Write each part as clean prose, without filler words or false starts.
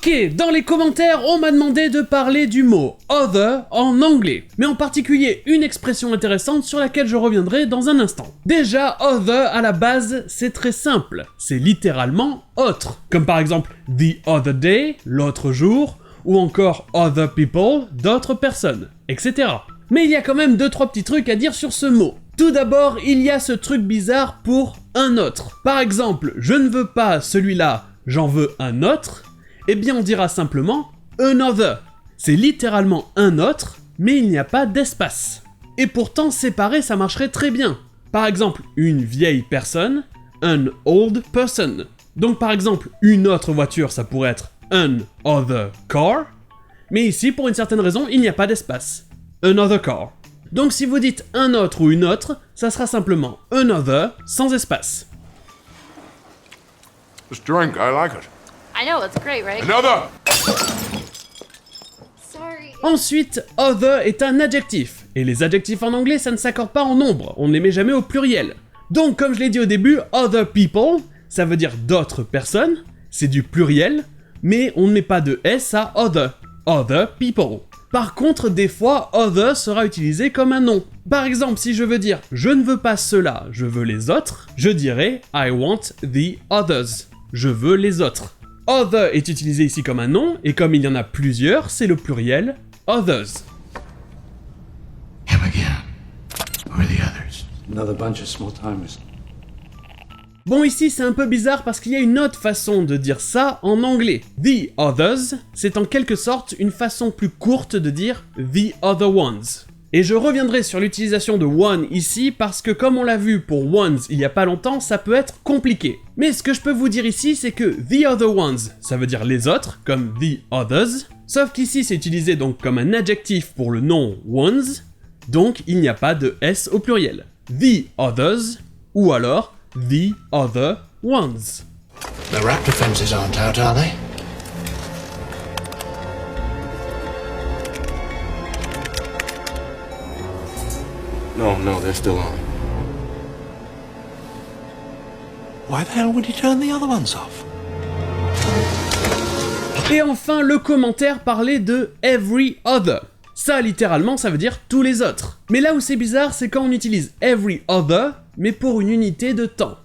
Ok, dans les commentaires, on m'a demandé de parler du mot other en anglais, mais en particulier une expression intéressante sur laquelle je reviendrai dans un instant. Déjà, other à la base, c'est très simple, c'est littéralement autre, comme par exemple the other day, l'autre jour, ou encore other people, d'autres personnes, etc. Mais il y a quand même 2-3 petits trucs à dire sur ce mot. Tout d'abord, il y a ce truc bizarre pour un autre. Par exemple, je ne veux pas celui-là, j'en veux un autre, eh bien on dira simplement another. C'est littéralement un autre, mais il n'y a pas d'espace. Et pourtant, séparé, ça marcherait très bien. Par exemple, une vieille personne, an old person. Donc par exemple, une autre voiture, ça pourrait être an other car, mais ici, pour une certaine raison, il n'y a pas d'espace. Another car. Donc si vous dites un autre ou une autre, ça sera simplement another sans espace. This drink, I like it. I know, it's great, right? Another! Sorry. Ensuite, other est un adjectif, et les adjectifs en anglais, ça ne s'accorde pas en nombre, on ne les met jamais au pluriel. Donc comme je l'ai dit au début, other people, ça veut dire d'autres personnes, c'est du pluriel, mais on ne met pas de S à other. Other people. Par contre, des fois, other sera utilisé comme un nom. Par exemple, si je veux dire « je ne veux pas cela, je veux les autres », je dirais « I want the others ». Je veux les autres. Other est utilisé ici comme un nom, et comme il y en a plusieurs, c'est le pluriel « others ». Him again. Who are the others? Another bunch of small-timers. Bon, ici c'est un peu bizarre parce qu'il y a une autre façon de dire ça en anglais. The others, c'est en quelque sorte une façon plus courte de dire the other ones. Et je reviendrai sur l'utilisation de one ici parce que comme on l'a vu pour ones il y a pas longtemps, ça peut être compliqué. Mais ce que je peux vous dire ici, c'est que the other ones, ça veut dire les autres, comme the others, sauf qu'ici c'est utilisé donc comme un adjectif pour le nom ones, donc il n'y a pas de S au pluriel. The others, ou alors the other ones. The raptor fences aren't out, are they? No, they're still on. Why the hell would he turn the other ones off? Et enfin, le commentaire parlait de every other. Ça, littéralement, ça veut dire tous les autres. Mais là où c'est bizarre, c'est quand on utilise every other, mais pour une unité de temps.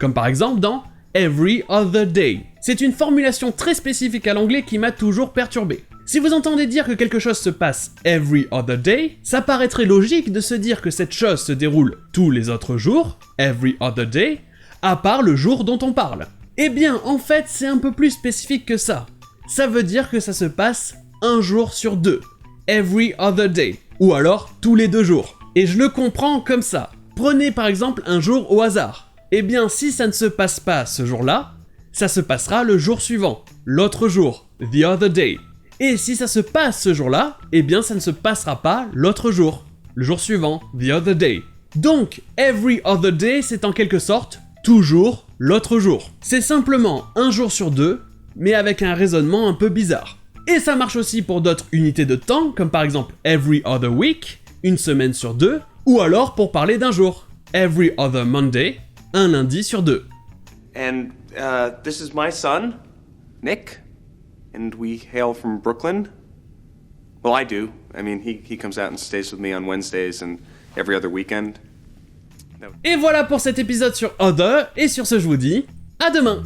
Comme par exemple dans every other day. C'est une formulation très spécifique à l'anglais qui m'a toujours perturbé. Si vous entendez dire que quelque chose se passe every other day, ça paraîtrait logique de se dire que cette chose se déroule tous les autres jours, every other day, à part le jour dont on parle. Eh bien, en fait, c'est un peu plus spécifique que ça. Ça veut dire que ça se passe un jour sur deux, every other day, ou alors tous les 2 jours. Et je le comprends comme ça. Prenez par exemple un jour au hasard. Eh bien, si ça ne se passe pas ce jour-là, ça se passera le jour suivant, l'autre jour, the other day. Et si ça se passe ce jour-là, eh bien ça ne se passera pas l'autre jour, le jour suivant, the other day. Donc, every other day, c'est en quelque sorte toujours l'autre jour. C'est simplement un jour sur 2, mais avec un raisonnement un peu bizarre. Et ça marche aussi pour d'autres unités de temps, comme par exemple every other week, une semaine sur 2, ou alors pour parler d'un jour, every other Monday, un lundi sur 2. And this is my son, Nick, and we hail from Brooklyn. Well, I do. I mean, he comes out and stays with me on Wednesdays and every other weekend. Et voilà pour cet épisode sur Other, et sur ce je vous dis, à demain!